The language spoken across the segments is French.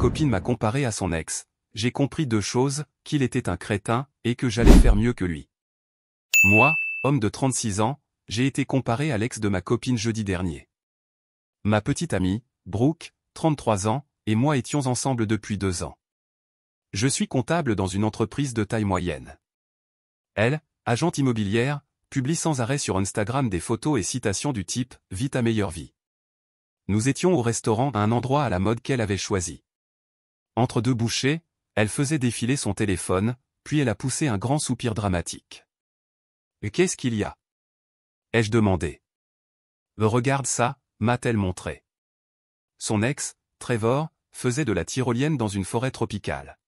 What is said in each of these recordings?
copine m'a comparé à son ex, j'ai compris deux choses, qu'il était un crétin, et que j'allais faire mieux que lui. Moi, homme de 36 ans, j'ai été comparé à l'ex de ma copine jeudi dernier. Ma petite amie, Brooke, 33 ans, et moi étions ensemble depuis 2 ans. Je suis comptable dans une entreprise de taille moyenne. Elle, agente immobilière, publie sans arrêt sur Instagram des photos et citations du type « Vis ta meilleure vie ». Nous étions au restaurant à un endroit à la mode qu'elle avait choisi. Entre deux bouchées, elle faisait défiler son téléphone, puis elle a poussé un grand soupir dramatique. « Qu'est-ce qu'il y a ?» ai-je demandé. « Regarde ça », m'a-t-elle montré. Son ex, Trevor, faisait de la tyrolienne dans une forêt tropicale.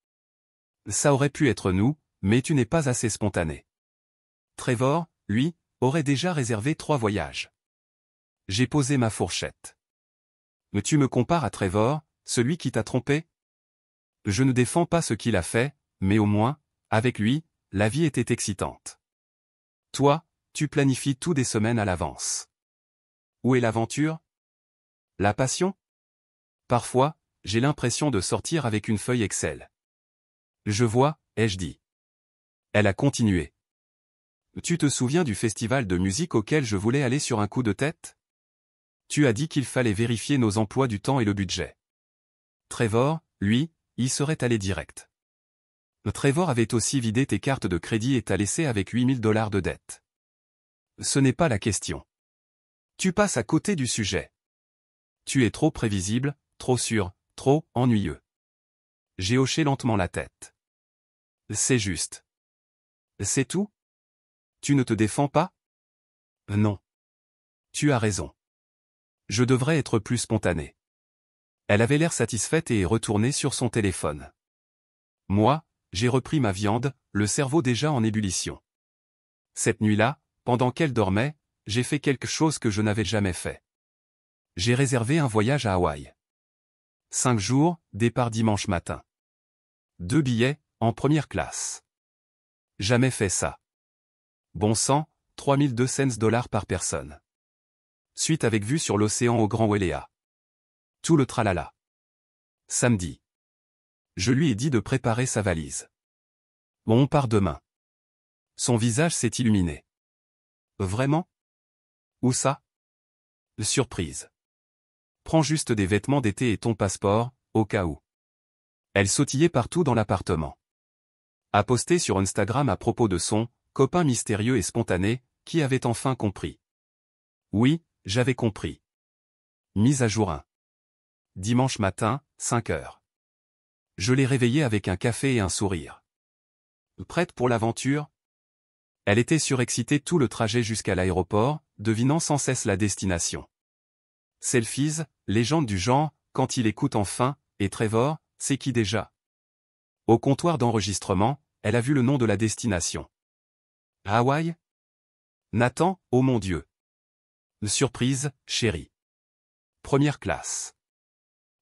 Ça aurait pu être nous, mais tu n'es pas assez spontané. Trevor, lui, aurait déjà réservé 3 voyages. J'ai posé ma fourchette. Mais tu me compares à Trevor, celui qui t'a trompé? Je ne défends pas ce qu'il a fait, mais au moins, avec lui, la vie était excitante. Toi, tu planifies tout des semaines à l'avance. Où est l'aventure? La passion? Parfois, j'ai l'impression de sortir avec une feuille Excel. Je vois, ai-je dit. Elle a continué. Tu te souviens du festival de musique auquel je voulais aller sur un coup de tête? Tu as dit qu'il fallait vérifier nos emplois du temps et le budget. Trevor, lui, y serait allé direct. Trevor avait aussi vidé tes cartes de crédit et t'a laissé avec $8000 de dette. Ce n'est pas la question. Tu passes à côté du sujet. Tu es trop prévisible, trop sûr, trop ennuyeux. J'ai hoché lentement la tête. C'est juste. C'est tout? Tu ne te défends pas? Non. Tu as raison. Je devrais être plus spontané. Elle avait l'air satisfaite et est retournée sur son téléphone. Moi, j'ai repris ma viande, le cerveau déjà en ébullition. Cette nuit-là, pendant qu'elle dormait, j'ai fait quelque chose que je n'avais jamais fait. J'ai réservé un voyage à Hawaï. 5 jours, départ dimanche matin. 2 billets, en première classe. Jamais fait ça. Bon sang, $3200 par personne. Suite avec vue sur l'océan au Grand Wailea. Tout le tralala. Samedi. Je lui ai dit de préparer sa valise. Bon, on part demain. Son visage s'est illuminé. Vraiment? Où ça? Surprise. Prends juste des vêtements d'été et ton passeport, au cas où. Elle sautillait partout dans l'appartement. A posté sur Instagram à propos de son copain mystérieux et spontané, qui avait enfin compris. Oui, j'avais compris. Mise à jour 1. Dimanche matin, 5 heures. Je l'ai réveillée avec un café et un sourire. Prête pour l'aventure? Elle était surexcitée tout le trajet jusqu'à l'aéroport, devinant sans cesse la destination. Selfies, légende du genre, quand il écoute enfin, et Trevor, c'est qui déjà? Au comptoir d'enregistrement, elle a vu le nom de la destination. Hawaï? Nathan, oh mon Dieu. Surprise, chérie. Première classe.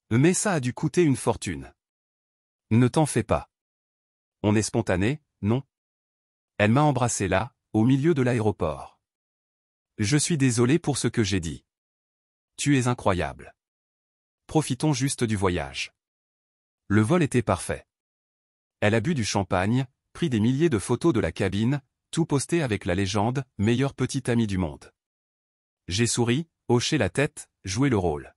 Mais ça a dû coûter une fortune. Ne t'en fais pas. On est spontané, non? Elle m'a embrassé là, au milieu de l'aéroport. Je suis désolé pour ce que j'ai dit. Tu es incroyable. Profitons juste du voyage. Le vol était parfait. Elle a bu du champagne, pris des milliers de photos de la cabine, tout posté avec la légende « meilleure petite amie du monde ». J'ai souri, hoché la tête, joué le rôle.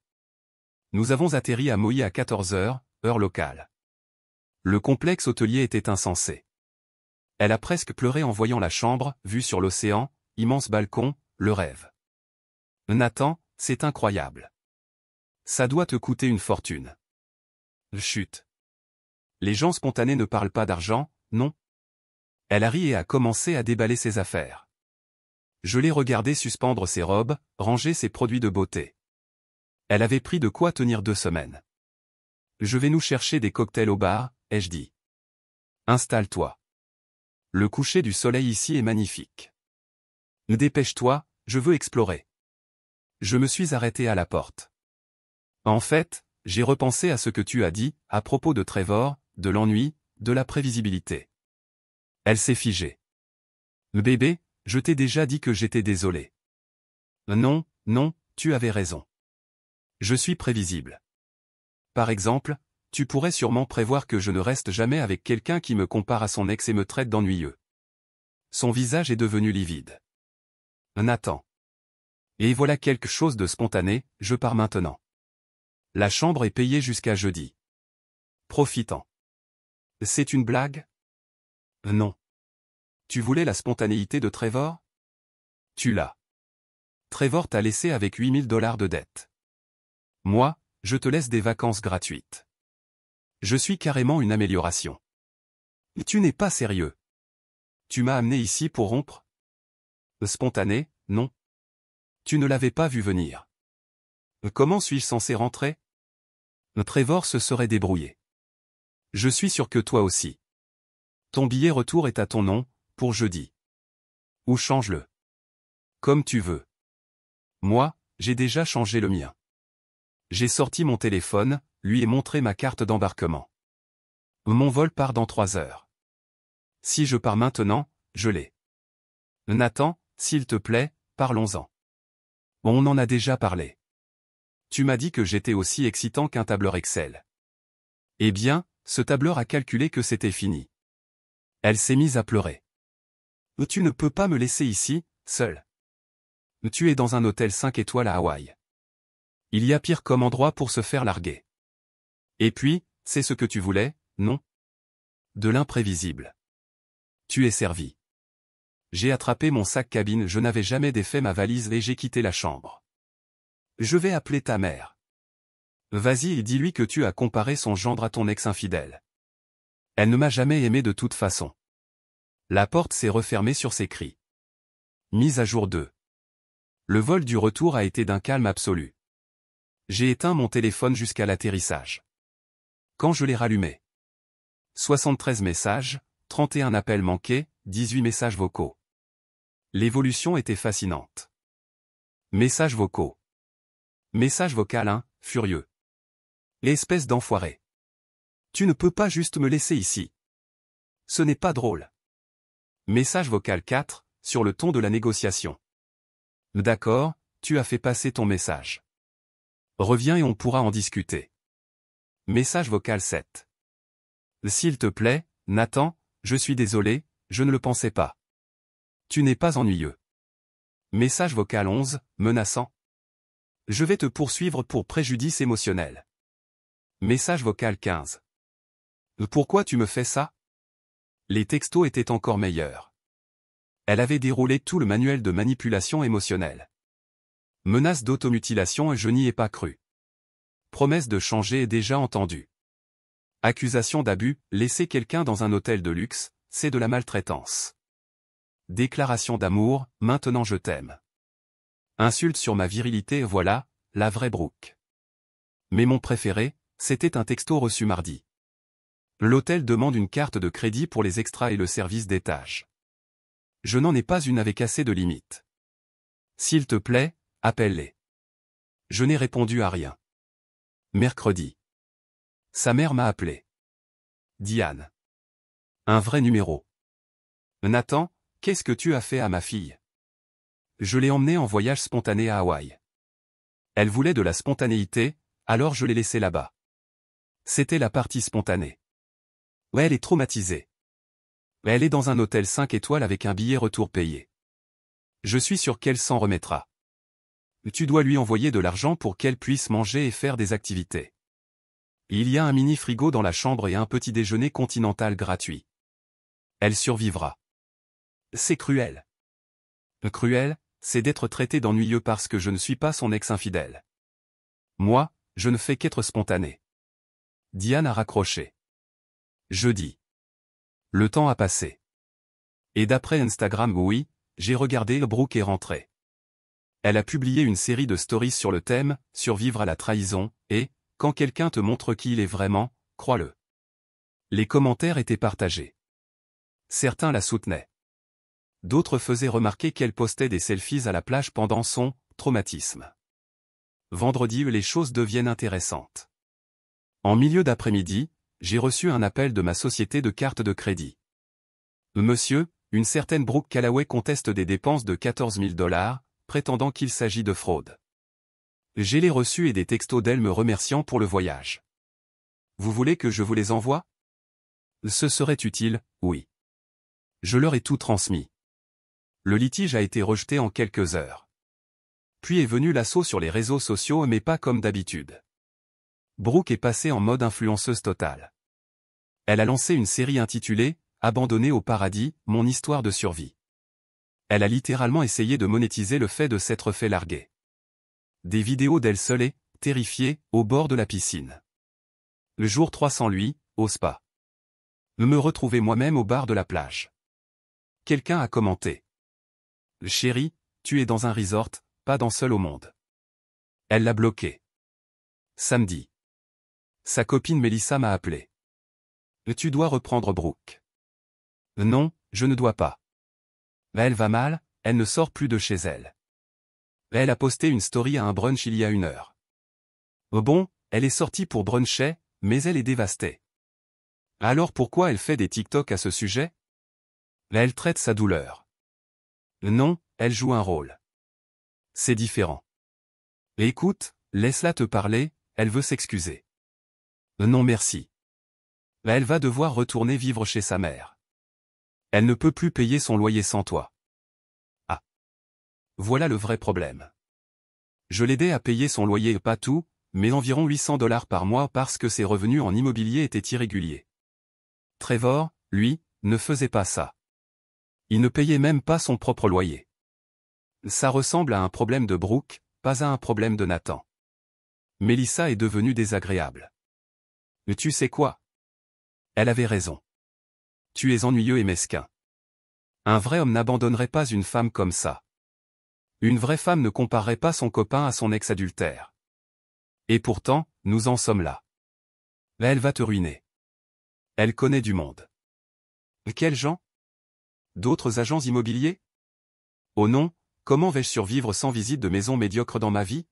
Nous avons atterri à Maui à 14 heures, heure locale. Le complexe hôtelier était insensé. Elle a presque pleuré en voyant la chambre, vue sur l'océan, immense balcon, le rêve. Nathan, c'est incroyable. Ça doit te coûter une fortune. Chut. Les gens spontanés ne parlent pas d'argent, non? Elle a ri et a commencé à déballer ses affaires. Je l'ai regardée suspendre ses robes, ranger ses produits de beauté. Elle avait pris de quoi tenir 2 semaines. Je vais nous chercher des cocktails au bar, ai-je dit. Installe-toi. Le coucher du soleil ici est magnifique. Dépêche-toi, je veux explorer. Je me suis arrêté à la porte. En fait, j'ai repensé à ce que tu as dit, à propos de Trevor, de l'ennui, de la prévisibilité. Elle s'est figée. Bébé, je t'ai déjà dit que j'étais désolé. Non, non, tu avais raison. Je suis prévisible. Par exemple, Tu pourrais sûrement prévoir que je ne reste jamais avec quelqu'un qui me compare à son ex et me traite d'ennuyeux. Son visage est devenu livide. Nathan. Et voilà quelque chose de spontané, je pars maintenant. La chambre est payée jusqu'à jeudi. Profitant. C'est une blague? Non. Tu voulais la spontanéité de Trevor? Tu l'as. Trevor t'a laissé avec $8000 de dette. Moi, je te laisse des vacances gratuites. Je suis carrément une amélioration. Tu n'es pas sérieux. Tu m'as amené ici pour rompre? Spontané, non. Tu ne l'avais pas vu venir. Comment suis-je censé rentrer? Trevor se serait débrouillé. Je suis sûr que toi aussi. Ton billet retour est à ton nom, pour jeudi. Ou change-le. Comme tu veux. Moi, j'ai déjà changé le mien. J'ai sorti mon téléphone, lui ai montré ma carte d'embarquement. Mon vol part dans 3 heures. Si je pars maintenant, je l'ai. Nathan, s'il te plaît, parlons-en. On en a déjà parlé. Tu m'as dit que j'étais aussi excitant qu'un tableur Excel. Eh bien, ce tableur a calculé que c'était fini. Elle s'est mise à pleurer. Tu ne peux pas me laisser ici, seul. Tu es dans un hôtel 5 étoiles à Hawaï. Il y a pire comme endroit pour se faire larguer. Et puis, c'est ce que tu voulais, non? De l'imprévisible. Tu es servi. J'ai attrapé mon sac cabine, je n'avais jamais défait ma valise et j'ai quitté la chambre. Je vais appeler ta mère. Vas-y et dis-lui que tu as comparé son gendre à ton ex infidèle. Elle ne m'a jamais aimé de toute façon. La porte s'est refermée sur ses cris. Mise à jour 2. Le vol du retour a été d'un calme absolu. J'ai éteint mon téléphone jusqu'à l'atterrissage. Quand je l'ai rallumé. 73 messages, 31 appels manqués, 18 messages vocaux. L'évolution était fascinante. Messages vocaux. Message vocal 1, furieux. Espèce d'enfoiré. Tu ne peux pas juste me laisser ici. Ce n'est pas drôle. Message vocal 4, sur le ton de la négociation. D'accord, tu as fait passer ton message. Reviens et on pourra en discuter. Message vocal 7. S'il te plaît, Nathan, je suis désolé, je ne le pensais pas. Tu n'es pas ennuyeux. Message vocal 11, menaçant. Je vais te poursuivre pour préjudice émotionnel. Message vocal 15. Pourquoi tu me fais ça? Les textos étaient encore meilleurs. Elle avait déroulé tout le manuel de manipulation émotionnelle. Menace d'automutilation, je n'y ai pas cru. Promesse de changer déjà entendue. Accusation d'abus, laisser quelqu'un dans un hôtel de luxe, c'est de la maltraitance. Déclaration d'amour, maintenant je t'aime. Insulte sur ma virilité, voilà, la vraie Brooke. Mais mon préféré, c'était un texto reçu mardi. L'hôtel demande une carte de crédit pour les extras et le service d'étage. Je n'en ai pas une avec assez de limites. S'il te plaît, appelle-les. Je n'ai répondu à rien. Mercredi. Sa mère m'a appelé. Diane. Un vrai numéro. Nathan, qu'est-ce que tu as fait à ma fille? Je l'ai emmenée en voyage spontané à Hawaï. Elle voulait de la spontanéité, alors je l'ai laissée là-bas. C'était la partie spontanée. Ouais, elle est traumatisée. Elle est dans un hôtel 5 étoiles avec un billet retour payé. Je suis sûr qu'elle s'en remettra. Tu dois lui envoyer de l'argent pour qu'elle puisse manger et faire des activités. Il y a un mini frigo dans la chambre et un petit déjeuner continental gratuit. Elle survivra. C'est cruel. Cruel, c'est d'être traité d'ennuyeux parce que je ne suis pas son ex infidèle. Moi, je ne fais qu'être spontané. Diane a raccroché. Jeudi. Le temps a passé. Et d'après Instagram, oui, j'ai regardé, Brooke est rentrée. Elle a publié une série de stories sur le thème « Survivre à la trahison » et « Quand quelqu'un te montre qui il est vraiment, crois-le ». Les commentaires étaient partagés. Certains la soutenaient. D'autres faisaient remarquer qu'elle postait des selfies à la plage pendant son « traumatisme ». Vendredi, les choses deviennent intéressantes. En milieu d'après-midi, j'ai reçu un appel de ma société de carte de crédit. Monsieur, une certaine Brooke Callaway conteste des dépenses de $14 000, prétendant qu'il s'agit de fraude. J'ai les reçus et des textos d'elle me remerciant pour le voyage. Vous voulez que je vous les envoie? Ce serait utile, oui. Je leur ai tout transmis. Le litige a été rejeté en quelques heures. Puis est venu l'assaut sur les réseaux sociaux mais pas comme d'habitude. Brooke est passée en mode influenceuse totale. Elle a lancé une série intitulée « Abandonnée au paradis, mon histoire de survie ». Elle a littéralement essayé de monétiser le fait de s'être fait larguer. Des vidéos d'elle seule et, terrifiée, au bord de la piscine. Le jour 3 sans lui, au spa. Me retrouver moi-même au bar de la plage. Quelqu'un a commenté. Chérie, tu es dans un resort, pas dans Seul au monde. Elle l'a bloqué. Samedi. Sa copine Mélissa m'a appelé. Tu dois reprendre Brooke. Non, je ne dois pas. Elle va mal, elle ne sort plus de chez elle. Elle a posté une story à un brunch il y a 1 heure. Bon, elle est sortie pour bruncher, mais elle est dévastée. Alors pourquoi elle fait des TikTok à ce sujet? Elle traite sa douleur. Non, elle joue un rôle. C'est différent. Écoute, laisse-la te parler, elle veut s'excuser. Non merci. Elle va devoir retourner vivre chez sa mère. Elle ne peut plus payer son loyer sans toi. Ah. Voilà le vrai problème. Je l'aidais à payer son loyer pas tout, mais environ $800 par mois parce que ses revenus en immobilier étaient irréguliers. Trevor, lui, ne faisait pas ça. Il ne payait même pas son propre loyer. Ça ressemble à un problème de Brooke, pas à un problème de Nathan. Mélissa est devenue désagréable. Mais tu sais quoi? Elle avait raison. Tu es ennuyeux et mesquin. Un vrai homme n'abandonnerait pas une femme comme ça. Une vraie femme ne comparerait pas son copain à son ex-adultère. Et pourtant, nous en sommes là. Elle va te ruiner. Elle connaît du monde. Quels gens? D'autres agents immobiliers? Oh non, comment vais-je survivre sans visite de maison médiocre dans ma vie?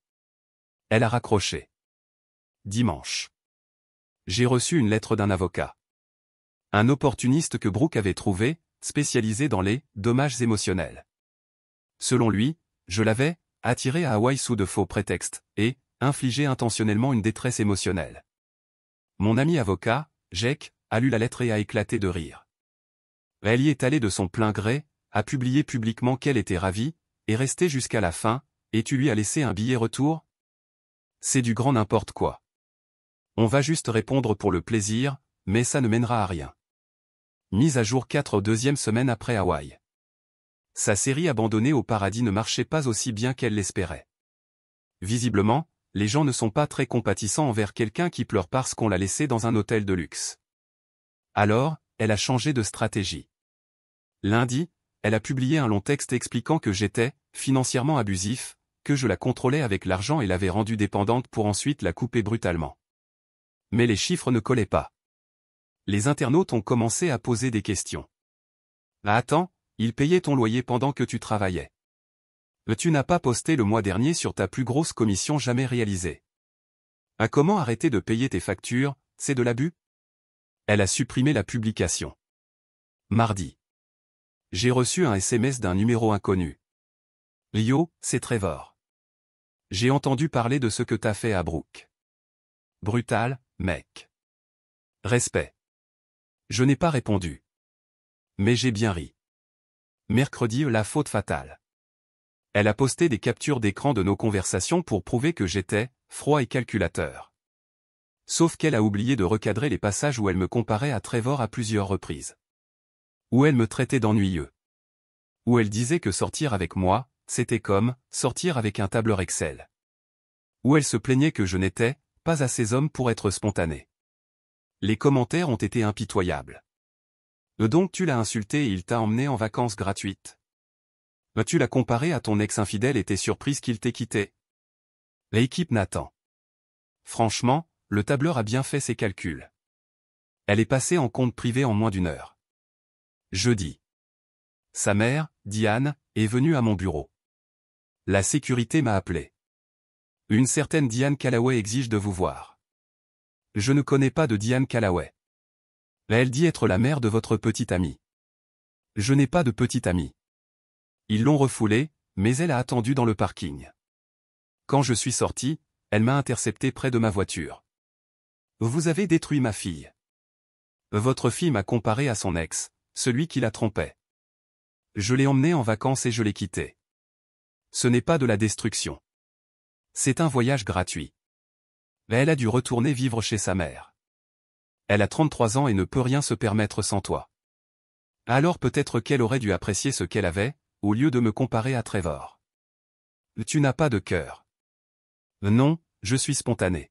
Elle a raccroché. Dimanche. J'ai reçu une lettre d'un avocat. Un opportuniste que Brooke avait trouvé, spécialisé dans les dommages émotionnels. Selon lui, je l'avais attiré à Hawaï sous de faux prétextes et infligé intentionnellement une détresse émotionnelle. Mon ami avocat, Jake, a lu la lettre et a éclaté de rire. Elle y est allée de son plein gré, a publié publiquement qu'elle était ravie, est restée jusqu'à la fin, et tu lui as laissé un billet retour? C'est du grand n'importe quoi. On va juste répondre pour le plaisir, mais ça ne mènera à rien. Mise à jour 4 deuxième semaine après Hawaï. Sa série Abandonnée au paradis ne marchait pas aussi bien qu'elle l'espérait. Visiblement, les gens ne sont pas très compatissants envers quelqu'un qui pleure parce qu'on l'a laissé dans un hôtel de luxe. Alors, elle a changé de stratégie. Lundi, elle a publié un long texte expliquant que j'étais financièrement abusif, que je la contrôlais avec l'argent et l'avais rendue dépendante pour ensuite la couper brutalement. Mais les chiffres ne collaient pas. Les internautes ont commencé à poser des questions. Ah, attends, il payait ton loyer pendant que tu travaillais. Tu n'as pas posté le mois dernier sur ta plus grosse commission jamais réalisée. Ah, comment arrêter de payer tes factures, c'est de l'abus? Elle a supprimé la publication. Mardi. J'ai reçu un SMS d'un numéro inconnu. Yo, c'est Trevor. J'ai entendu parler de ce que t'as fait à Brooke. Brutal, mec. Respect. Je n'ai pas répondu. Mais j'ai bien ri. Mercredi, la faute fatale. Elle a posté des captures d'écran de nos conversations pour prouver que j'étais froid et calculateur. Sauf qu'elle a oublié de recadrer les passages où elle me comparait à Trevor à plusieurs reprises. Où elle me traitait d'ennuyeux. Où elle disait que sortir avec moi, c'était comme sortir avec un tableur Excel. Où elle se plaignait que je n'étais pas assez homme pour être spontané. Les commentaires ont été impitoyables. Donc tu l'as insulté et il t'a emmené en vacances gratuites. Tu l'as comparé à ton ex infidèle et t'es surprise qu'il t'ait quitté. L'équipe Nathan. Franchement, le tableur a bien fait ses calculs. Elle est passée en compte privé en moins d'1 heure. Jeudi. Sa mère, Diane, est venue à mon bureau. La sécurité m'a appelé. Une certaine Diane Callaway exige de vous voir. Je ne connais pas de Diane Callaway. Elle dit être la mère de votre petite amie. Je n'ai pas de petite amie. Ils l'ont refoulée, mais elle a attendu dans le parking. Quand je suis sorti, elle m'a intercepté près de ma voiture. Vous avez détruit ma fille. Votre fille m'a comparé à son ex, celui qui la trompait. Je l'ai emmenée en vacances et je l'ai quittée. Ce n'est pas de la destruction. C'est un voyage gratuit. Elle a dû retourner vivre chez sa mère. Elle a 33 ans et ne peut rien se permettre sans toi. Alors peut-être qu'elle aurait dû apprécier ce qu'elle avait, au lieu de me comparer à Trevor. Tu n'as pas de cœur. Non, je suis spontané.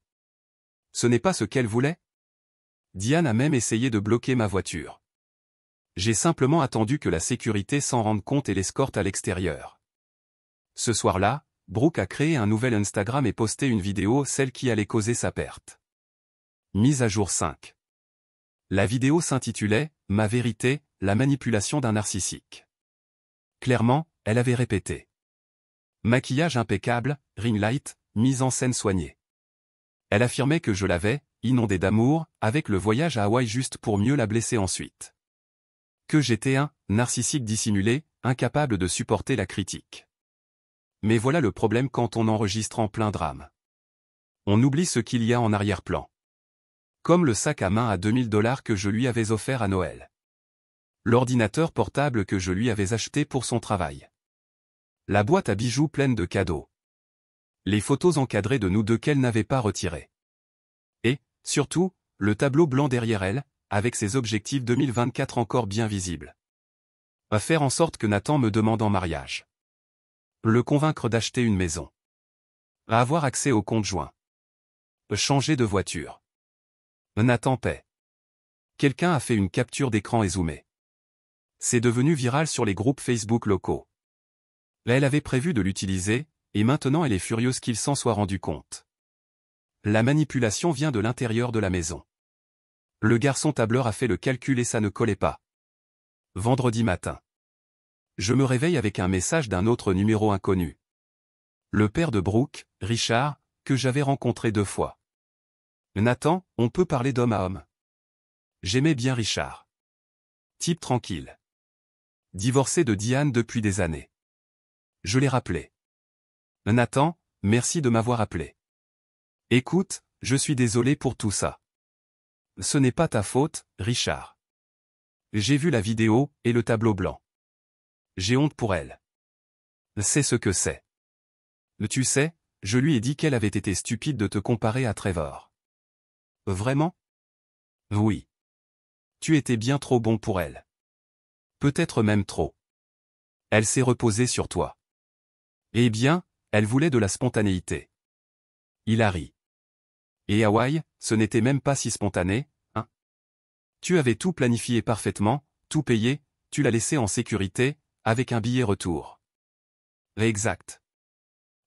Ce n'est pas ce qu'elle voulait? Diane a même essayé de bloquer ma voiture. J'ai simplement attendu que la sécurité s'en rende compte et l'escorte à l'extérieur. Ce soir-là, Brooke a créé un nouvel Instagram et posté une vidéo, celle qui allait causer sa perte. Mise à jour 5. La vidéo s'intitulait « Ma vérité, la manipulation d'un narcissique ». Clairement, elle avait répété. Maquillage impeccable, ring light, mise en scène soignée. Elle affirmait que je l'avais, inondée d'amour, avec le voyage à Hawaï juste pour mieux la blesser ensuite. Que j'étais un narcissique dissimulé, incapable de supporter la critique. Mais voilà le problème quand on enregistre en plein drame. On oublie ce qu'il y a en arrière-plan. Comme le sac à main à 2000 $ que je lui avais offert à Noël. L'ordinateur portable que je lui avais acheté pour son travail. La boîte à bijoux pleine de cadeaux. Les photos encadrées de nous deux qu'elle n'avait pas retirées. Et, surtout, le tableau blanc derrière elle, avec ses objectifs 2024 encore bien visibles. À faire en sorte que Nathan me demande en mariage. Le convaincre d'acheter une maison. À avoir accès au compte joint. Changer de voiture. Nathan paie. Quelqu'un a fait une capture d'écran et zoomé. C'est devenu viral sur les groupes Facebook locaux. Elle avait prévu de l'utiliser, et maintenant elle est furieuse qu'il s'en soit rendu compte. La manipulation vient de l'intérieur de la maison. Le garçon tableur a fait le calcul et ça ne collait pas. Vendredi matin. Je me réveille avec un message d'un autre numéro inconnu. Le père de Brooke, Richard, que j'avais rencontré 2 fois. Nathan, on peut parler d'homme à homme. J'aimais bien Richard. Type tranquille. Divorcé de Diane depuis des années. Je l'ai rappelé. Nathan, merci de m'avoir appelé. Écoute, je suis désolé pour tout ça. Ce n'est pas ta faute, Richard. J'ai vu la vidéo et le tableau blanc. J'ai honte pour elle. C'est ce que c'est. Tu sais, je lui ai dit qu'elle avait été stupide de te comparer à Trevor. Vraiment? Oui. Tu étais bien trop bon pour elle. Peut-être même trop. Elle s'est reposée sur toi. Eh bien, elle voulait de la spontanéité. Il a ri. Et Hawaï, ce n'était même pas si spontané, hein? Tu avais tout planifié parfaitement, tout payé, tu l'as laissé en sécurité, avec un billet retour. Exact.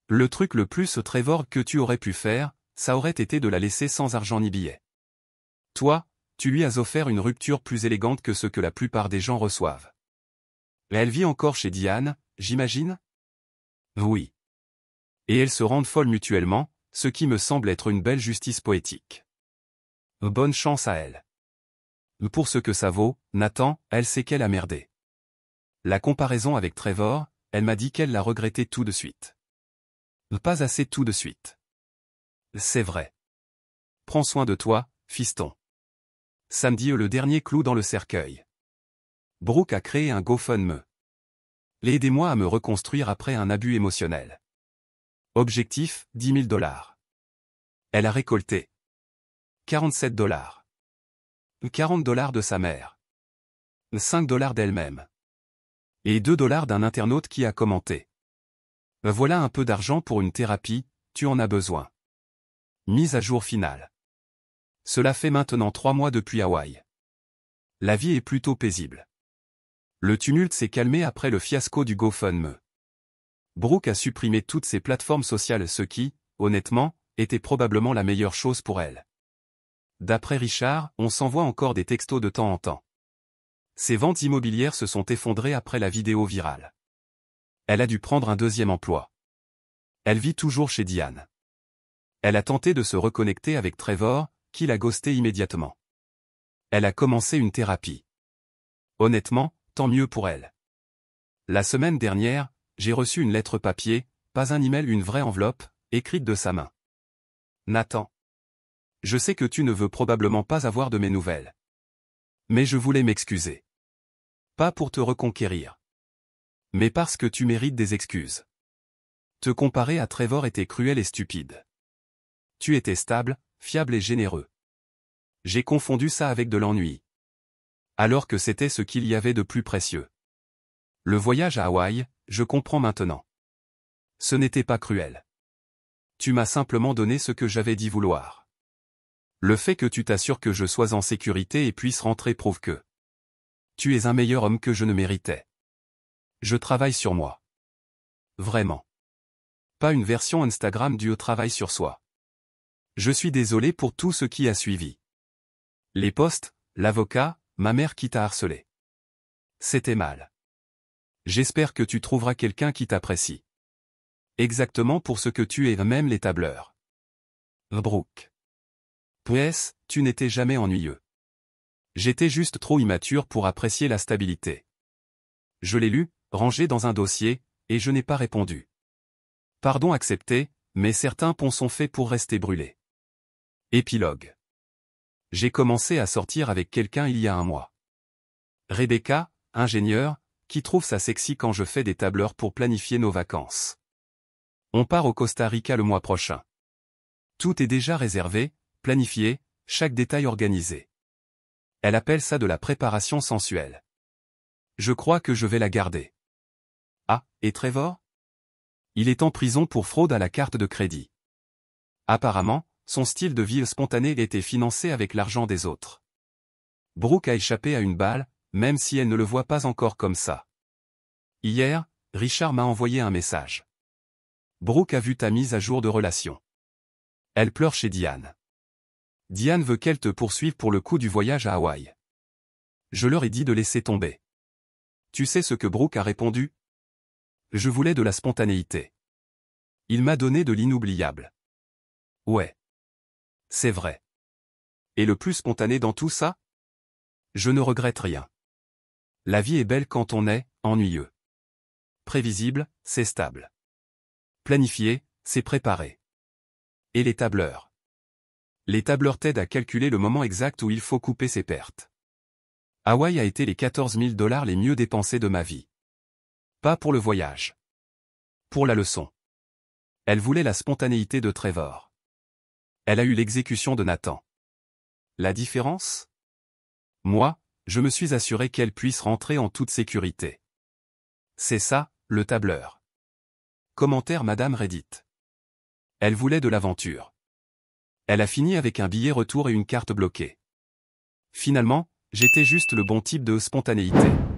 Le truc le plus Trevor que tu aurais pu faire, ça aurait été de la laisser sans argent ni billet. Toi, tu lui as offert une rupture plus élégante que ce que la plupart des gens reçoivent. Elle vit encore chez Diane, j'imagine? Oui. Et elles se rendent folles mutuellement, ce qui me semble être une belle justice poétique. Bonne chance à elle. Pour ce que ça vaut, Nathan, elle sait qu'elle a merdé. La comparaison avec Trevor, elle m'a dit qu'elle l'a regretté tout de suite. Pas assez tout de suite. C'est vrai. Prends soin de toi, fiston. Samedi le dernier clou dans le cercueil. Brooke a créé un GoFundMe. Aidez-moi à me reconstruire après un abus émotionnel. Objectif, 10 000 $. Elle a récolté 47 $. 40 $ de sa mère. 5 $ d'elle-même. Et 2 $ d'un internaute qui a commenté. Voilà un peu d'argent pour une thérapie, tu en as besoin. Mise à jour finale. Cela fait maintenant 3 mois depuis Hawaï. La vie est plutôt paisible. Le tumulte s'est calmé après le fiasco du GoFundMe. Brooke a supprimé toutes ses plateformes sociales, ce qui, honnêtement, était probablement la meilleure chose pour elle. D'après Richard, on s'envoie encore des textos de temps en temps. Ses ventes immobilières se sont effondrées après la vidéo virale. Elle a dû prendre un deuxième emploi. Elle vit toujours chez Diane. Elle a tenté de se reconnecter avec Trevor, qui l'a ghosté immédiatement. Elle a commencé une thérapie. Honnêtement, tant mieux pour elle. La semaine dernière, j'ai reçu une lettre papier, pas un email, une vraie enveloppe, écrite de sa main. Nathan. Je sais que tu ne veux probablement pas avoir de mes nouvelles. Mais je voulais m'excuser. Pas pour te reconquérir. Mais parce que tu mérites des excuses. Te comparer à Trevor était cruel et stupide. Tu étais stable, fiable et généreux. J'ai confondu ça avec de l'ennui. Alors que c'était ce qu'il y avait de plus précieux. Le voyage à Hawaï, je comprends maintenant. Ce n'était pas cruel. Tu m'as simplement donné ce que j'avais dit vouloir. Le fait que tu t'assures que je sois en sécurité et puisse rentrer prouve que tu es un meilleur homme que je ne méritais. Je travaille sur moi. Vraiment. Pas une version Instagram du travail sur soi. Je suis désolé pour tout ce qui a suivi. Les posts, l'avocat, ma mère qui t'a harcelé. C'était mal. J'espère que tu trouveras quelqu'un qui t'apprécie. Exactement pour ce que tu es, même les tableurs. Brooke. PS, tu n'étais jamais ennuyeux. J'étais juste trop immature pour apprécier la stabilité. Je l'ai lu, rangé dans un dossier, et je n'ai pas répondu. Pardon accepté, mais certains ponts sont faits pour rester brûlés. Épilogue. J'ai commencé à sortir avec quelqu'un il y a un mois. Rebecca, ingénieure, qui trouve ça sexy quand je fais des tableurs pour planifier nos vacances. On part au Costa Rica le mois prochain. Tout est déjà réservé, planifié, chaque détail organisé. Elle appelle ça de la préparation sensuelle. Je crois que je vais la garder. Ah, et Trevor? Il est en prison pour fraude à la carte de crédit. Apparemment, son style de vie spontané était financé avec l'argent des autres. Brooke a échappé à une balle, même si elle ne le voit pas encore comme ça. Hier, Richard m'a envoyé un message. Brooke a vu ta mise à jour de relation. Elle pleure chez Diane. Diane veut qu'elle te poursuive pour le coup du voyage à Hawaï. Je leur ai dit de laisser tomber. Tu sais ce que Brooke a répondu? Je voulais de la spontanéité. Il m'a donné de l'inoubliable. Ouais. C'est vrai. Et le plus spontané dans tout ça? Je ne regrette rien. La vie est belle quand on est ennuyeux. Prévisible, c'est stable. Planifié, c'est préparé. Et les tableurs? Les tableurs t'aident à calculer le moment exact où il faut couper ses pertes. Hawaï a été les 14 000 $ les mieux dépensés de ma vie. Pas pour le voyage. Pour la leçon. Elle voulait la spontanéité de Trevor. Elle a eu l'exécution de Nathan. La différence? Moi, je me suis assuré qu'elle puisse rentrer en toute sécurité. C'est ça, le tableur. Commentaire Madame Reddit. Elle voulait de l'aventure. Elle a fini avec un billet retour et une carte bloquée. Finalement, j'étais juste le bon type de spontanéité.